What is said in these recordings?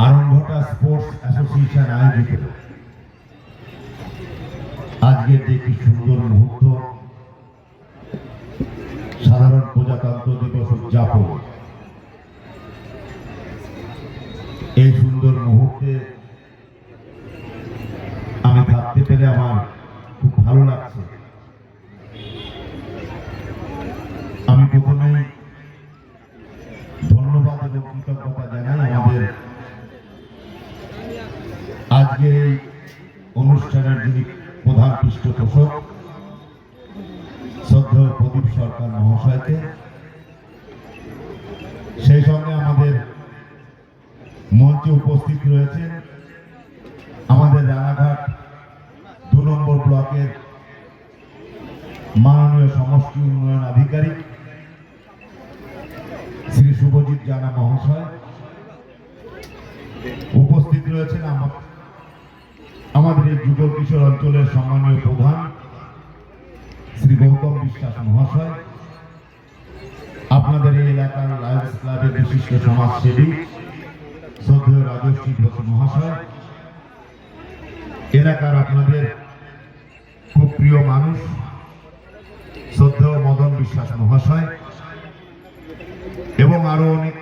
আরম্ভটা sports association আয়োজিত আজকের যে একটি সুন্দর মুহূর্ত, সাধারণ প্রজাতন্ত্র দিবস উদযাপন, এই সুন্দর মুহূর্তে আমি থাকতে পেরে আমার খুব ভালো লাগছে। আমি প্রথমেই ধন্যবাদ এবং কৃতজ্ঞতা জানাই আমাদের আজকের এই অনুষ্ঠানের যিনি প্রধান পৃষ্ঠপোষক শ্রদ্ধেয় প্রদীপ সরকার মহাশয়কে, সেই সঙ্গে আমাদের মঞ্চে উপস্থিত রয়েছেন আমাদের রানাঘাট ২ নম্বর ব্লকের মাননীয় সমষ্টি উন্নয়ন আধিকারিক শ্রী শুভজিৎ জানা মহাশয়, উপস্থিত রয়েছেন আমাদের এই যুগল কিশোর অঞ্চলের সম্মানীয় প্রধান শ্রী গৌতম বিশ্বাস মহাশয়, আপনাদের এই এলাকার লায়ন্স ক্লাবের বিশিষ্ট সমাজসেবী শ্রদ্ধেয় রাজশ্রী ঘোষ মহাশয়, এলাকার আপনাদের খুব প্রিয় মানুষ শ্রদ্ধেয় মদন বিশ্বাস মহাশয় এবং আরো অনেক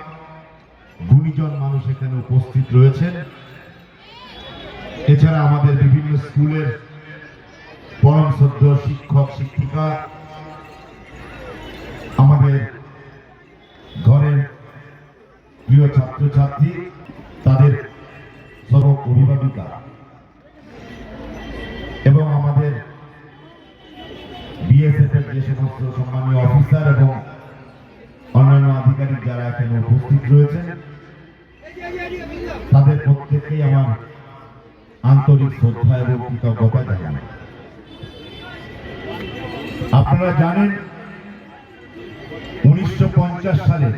গুণীজন মানুষ এখানে উপস্থিত রয়েছেন। এছাড়া আমাদের বিভিন্ন স্কুলের পরম শ্রদ্ধেয় শিক্ষক শিক্ষিকা, আমাদের ঘরের প্রিয় ছাত্রছাত্রী, তাদের সর্ব অভিভাবিকা এবং আমাদের বিএসএফ এর যে সমস্ত সম্মানীয় অফিসার এবং অন্যান্য আধিকারিক যারা এখানে উপস্থিত রয়েছেন, তাদের প্রত্যেককেই আমার আন্তরিক শ্রদ্ধা এবং কৃতজ্ঞতা জানাই। আপনারা জানেন 1950 সালে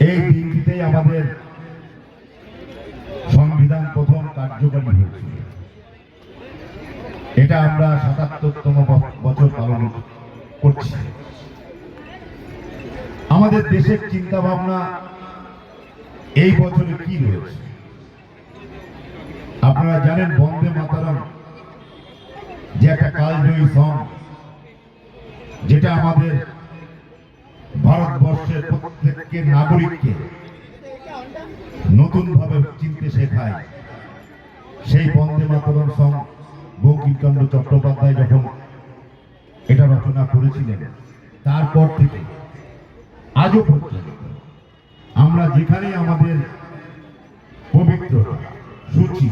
এই দিনটিতেই আমাদের সংবিধান প্রথম কার্যকরী হয়েছিল। এটা আমরা ৭৭তম বছর পালন করছি। আমাদের দেশের চিন্তা ভাবনা এই বছরে কি রয়েছে আপনারা জানেন। বন্দে মাতরম যে একটা কালজয়ী সং, যেটা আমাদের ভারতবর্ষের প্রত্যেকের নাগরিককে নতুন ভাবে চিনতে শেখায়। সেই বন্দে মাতরম সং বঙ্কিমচন্দ্র চট্টোপাধ্যায় যখন এটা রচনা করেছিলেন, তারপর থেকে আজও পর্যন্ত আমরা যেখানে আমাদের পবিত্র সূচি,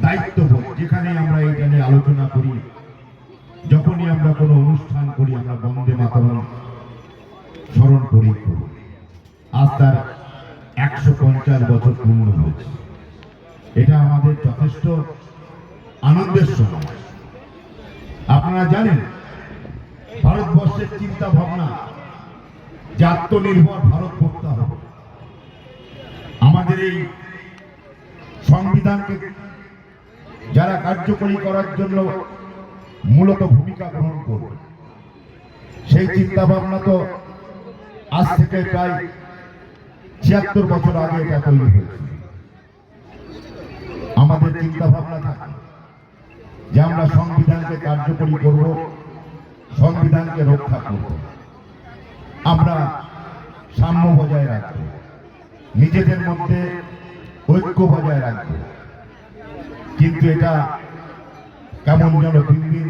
দায়িত্ববোধ, যেখানে আমরা এটা নিয়ে আলোচনা করি, যখনই আমরা কোনো অনুষ্ঠান করি, আমরা বন্দে মাতরম স্মরণ করি। আজ তার ১৫০ বছর পূর্ণ হয়েছে। এটা আমাদের যথেষ্ট আনন্দের সময়। আপনারা জানেন ভারতবর্ষের চিন্তা ভাবনা যে আত্মনির্ভর ভারত করতে হবে। আমাদের এই সংবিধানকে যারা কার্যকরী করার জন্য মূলত ভূমিকা গ্রহণ করবে, সেই চিন্তা ভাবনা তো আজ থেকে প্রায় ৭৬ বছর আগে এটা তৈরি হয়েছে। আমাদের চিন্তা ভাবনা থাকে যে আমরা সংবিধানকে কার্যকরী করব, সংবিধানকে রক্ষা করব, আমরা সাম্য বজায় রাখব, নিজেদের মধ্যে ঐক্য বজায় রাখব। কিন্তু এটা কেমন যেন দিন দিন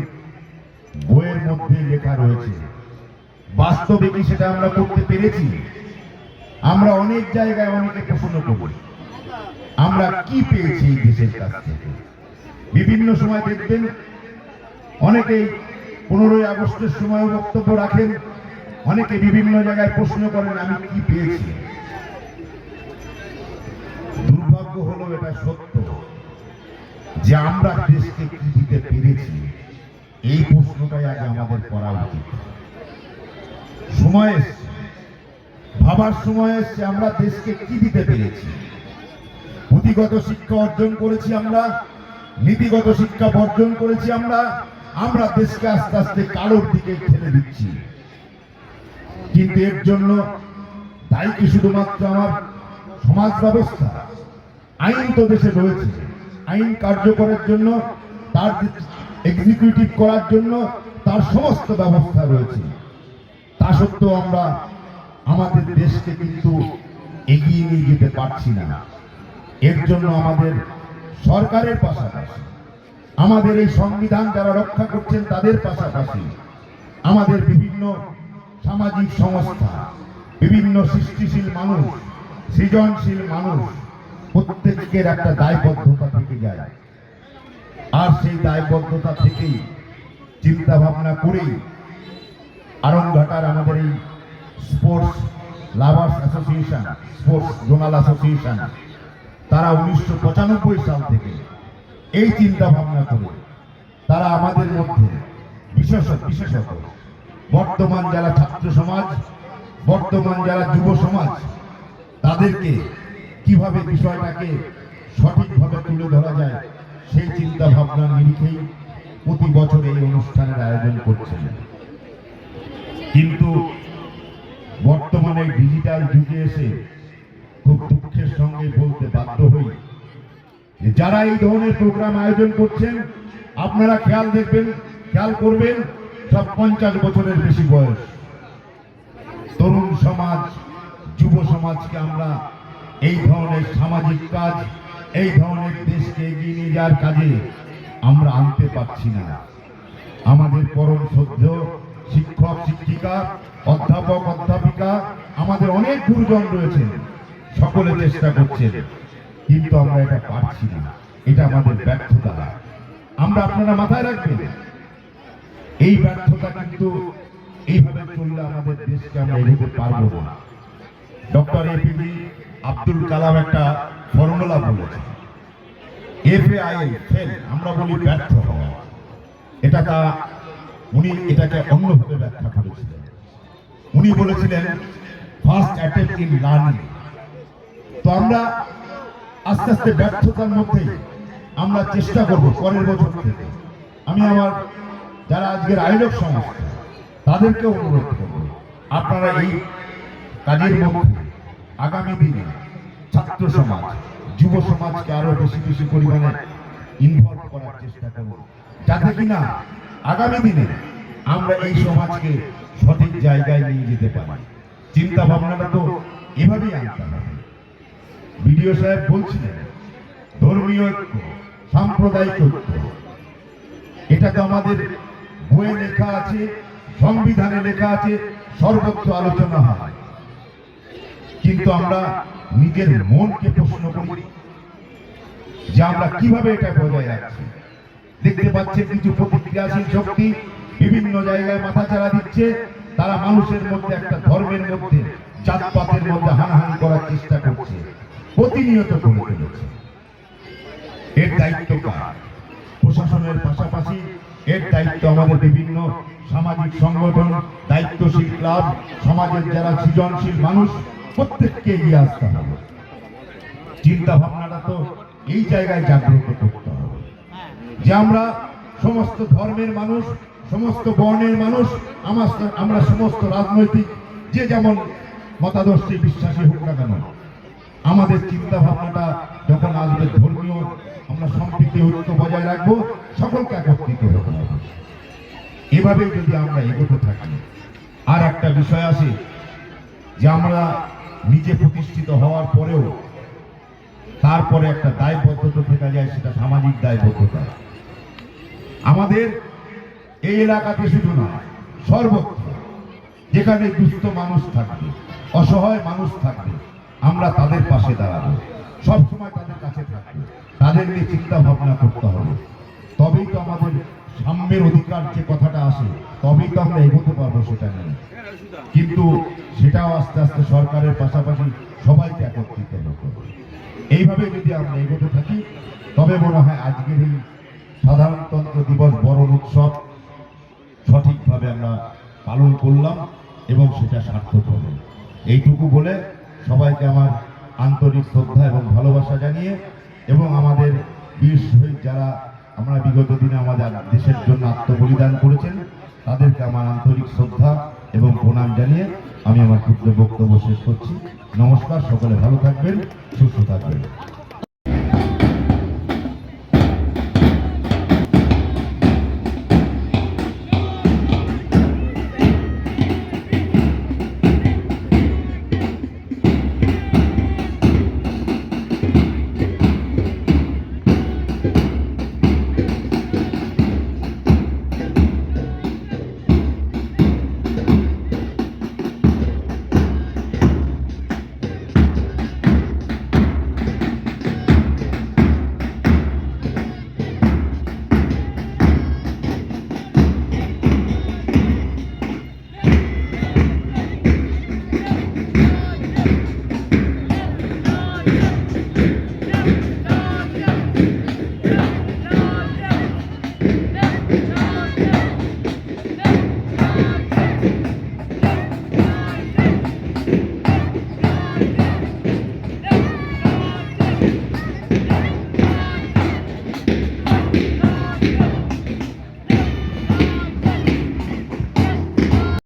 বইয়ের মধ্যে লেখা রয়েছে, বাস্তবে কি সেটা আমরা করতে পেরেছি? আমরা অনেক জায়গায় অনেকে প্রশ্ন করি আমরা কি পেয়েছি এই দেশের কাছ থেকে। বিভিন্ন সময় দেখবেন অনেকেই 15ই আগস্টের সময় বক্তব্য রাখেন, অনেকে বিভিন্ন জায়গায় প্রশ্ন করেন আমি কি পেয়েছি। দুর্ভাগ্য হলো এটা সত্য যে আমরা দেশকে কি দিতে পেরেছি, এই প্রশ্নটাই আগে আমাদের করা উচিত। সময় এসছে, ভাবার সময় এসছে আমরা দেশকে কি দিতে পেরেছি। পুঁথিগত শিক্ষা অর্জন করেছি আমরা, নীতিগত শিক্ষা বর্জন করেছি আমরা দেশকে আস্তে আস্তে কালোর দিকে ঠেলে দিচ্ছি। কিন্তু এর জন্য দায়ী কি শুধুমাত্র আমার সমাজ ব্যবস্থা, আইন তো দেশে রয়েছে, আইন কার্যকরের জন্য, তার এক্সিকিউটিভ করার জন্য তার সমস্ত ব্যবস্থা রয়েছে। তা সত্ত্বেও আমরা আমাদের দেশকে কিন্তু এগিয়ে নিয়ে যেতে পারছি না। এর জন্য আমাদের সরকারের পাশাপাশি, আমাদের এই সংবিধান যারা রক্ষা করছেন তাদের পাশাপাশি, আমাদের বিভিন্ন সামাজিক সংস্থা, বিভিন্ন সৃষ্টিশীল মানুষ, সৃজনশীল মানুষ, প্রত্যেকের একটা দায়বদ্ধতা থেকে যায়। আর সেই দায়বদ্ধতা থেকেই চিন্তা ভাবনা করেই আরংঘাটার আমাদের এই sports lovers association, sports zonal association, তারা 1995 সাল থেকে এই চিন্তা ভাবনা করে তারা আমাদের মধ্যে বিশেষত বর্তমান যারা ছাত্র সমাজ, বর্তমান যারা যুব সমাজ, তাদেরকে কিভাবে বিষয়টাকে সঠিকভাবে তুলে ধরা যায় সেই চিন্তা ভাবনার নিরিখেই প্রতি বছর এই অনুষ্ঠানের আয়োজন করছেন। কিন্তু বর্তমানে ডিজিটাল যুগে এসে খুব দুঃখের সঙ্গে বলতে বাধ্য হই যে যারা এই ধরনের প্রোগ্রাম আয়োজন করছেন, আপনারা খেয়াল করবেন সব 50 বছরের বেশি বয়স তরুণ সমাজ, যুব সমাজকে আমরা এই ধরনের সামাজিক কাজ, এই ধরনের দেশকে এগিয়ে নিয়ে যাওয়ার কাজে আমরা আনতে পারছি না। আমাদের পরম শ্রদ্ধেয় শিক্ষক শিক্ষিকা, অধ্যাপক অধ্যাপিকা, আমাদের অনেক গুরুজন রয়েছেন, সকলে চেষ্টা করছেন, কিন্তু আমরা এটা পারছি না। এটা আমাদের ব্যর্থতা। আপনারা মাথায় রাখবেন, এই ব্যর্থতা কিন্তু এইভাবে চললে আমাদের দেশকে আমরা এগোতে পারবো না। ডক্টর এপিজে আব্দুল কালাম একটা ফর্মুলা বলেছেন, FAIL, ফেল, আমরা বলি ব্যর্থ হওয়া। উনি এটাকে অন্যভাবে ব্যাখ্যা করেছিলেন। উনি বলেছিলেন ফার্স্ট অ্যাটেম্প্ট ইন লার্নিং। তো আমরা আস্তে আস্তে ব্যর্থতার মধ্যেই আমরা চেষ্টা করব পরের বছর থেকে। আমি আমার যারা আজকের আয়োজক সংস্থা তাদেরকে অনুরোধ করব, আপনারা এই কাজের মধ্যে আগামী দিনে ছাত্র সমাজ, যুব সমাজকে আরো বেশি পরিমাণে ইনভলভ করার চেষ্টা করব, যাতে কিনা আগামী দিনে আমরা এই সমাজকে সঠিক জায়গায় নিয়ে যেতে পারি। চিন্তা ভাবনাটা তো এভাবেই আনতে হবে। বিডিও সাহেব বলছিলেন ধর্মীয় ঐক্য, সাম্প্রদায়িক ঐক্য, এটা তো আমাদের বইয়ে লেখা আছে, সংবিধানে লেখা আছে, সর্বত্র আলোচনা হয়, কিন্তু আমরা নিজের মনকে প্রশ্ন করি যে আমরা কিভাবে এটা বজায় রাখছি। দেখতে পাচ্ছেন কিছু প্রতিক্রিয়াশীল শক্তি বিভিন্ন জায়গায় মাথাচাড়া দিচ্ছে, তারা মানুষের মধ্যে একটা ধর্মের মধ্যে, জাতপাতের মধ্যে হানাহানি করার চেষ্টা করছে, প্রতিনিয়ত করে চলেছে। এর দায়িত্ব কার? প্রশাসনের পাশাপাশি এর দায়িত্ব আমাদের বিভিন্ন সামাজিক সংগঠন, দায়িত্বশীল ক্লাব, সমাজের যারা সৃজনশীল মানুষ, প্রত্যেককে এগিয়ে আসতে হবে। চিন্তা ভাবনাটা তো এই জায়গায় জাগ্রত করতে হবে যে আমরা সমস্ত ধর্মের মানুষ, সমস্ত বর্ণের মানুষ, আমরা সমস্ত রাজনৈতিক যে যেমন মতাদর্শে বিশ্বাসী হোক না কেন, আমাদের চিন্তা ভাবনাটা যখন আসবে ধর্মীয়, আমরা সম্প্রীতি ঐক্য বজায় রাখবো, সকলকে একত্রিত হতে হবে। এভাবে যদি আমরা এগোতে থাকি, আর একটা বিষয় আছে যে আমরা নিজে প্রতিষ্ঠিত হওয়ার পরেও তারপরে একটা দায়বদ্ধতা থেকে যায়, সেটা সামাজিক দায়বদ্ধতা। আমাদের এই এলাকাতে শুধু নয়, সর্বত্র যেখানে দুস্থ মানুষ থাকবে, অসহায় মানুষ থাকবে, আমরা তাদের পাশে দাঁড়াবো, সবসময় তাদের কাছে থাকবো, তাদের নিয়ে চিন্তা ভাবনা করতে হবে। তবেই তো আমাদের সাম্যের অধিকার যে কথাটা আসে, তবেই তো আমরা এগোতে পারবো সেটা নিয়ে। কিন্তু সেটাও আস্তে আস্তে সরকারের পাশাপাশি সবাইকে একত্রিত হতে হবে। এইভাবে যদি আমরা এগোতে থাকি, তবে মনে হয় আজকের এই সাধারণতন্ত্র দিবস বরণ উৎসব সঠিকভাবে আমরা পালন করলাম এবং সেটা সার্থক হবে। এইটুকু বলে সবাইকে আমার আন্তরিক শ্রদ্ধা এবং ভালোবাসা জানিয়ে, এবং আমাদের বীর শহীদ যারা আমরা বিগত দিনে আমাদের দেশের জন্য আত্মবলিদান করেছেন, তাদেরকে আমার আন্তরিক শ্রদ্ধা এবং প্রণাম জানিয়ে আমি আমার ক্ষুদ্র বক্তব্য শেষ করছি। নমস্কার, সকলে ভালো থাকবেন, সুস্থ থাকবেন।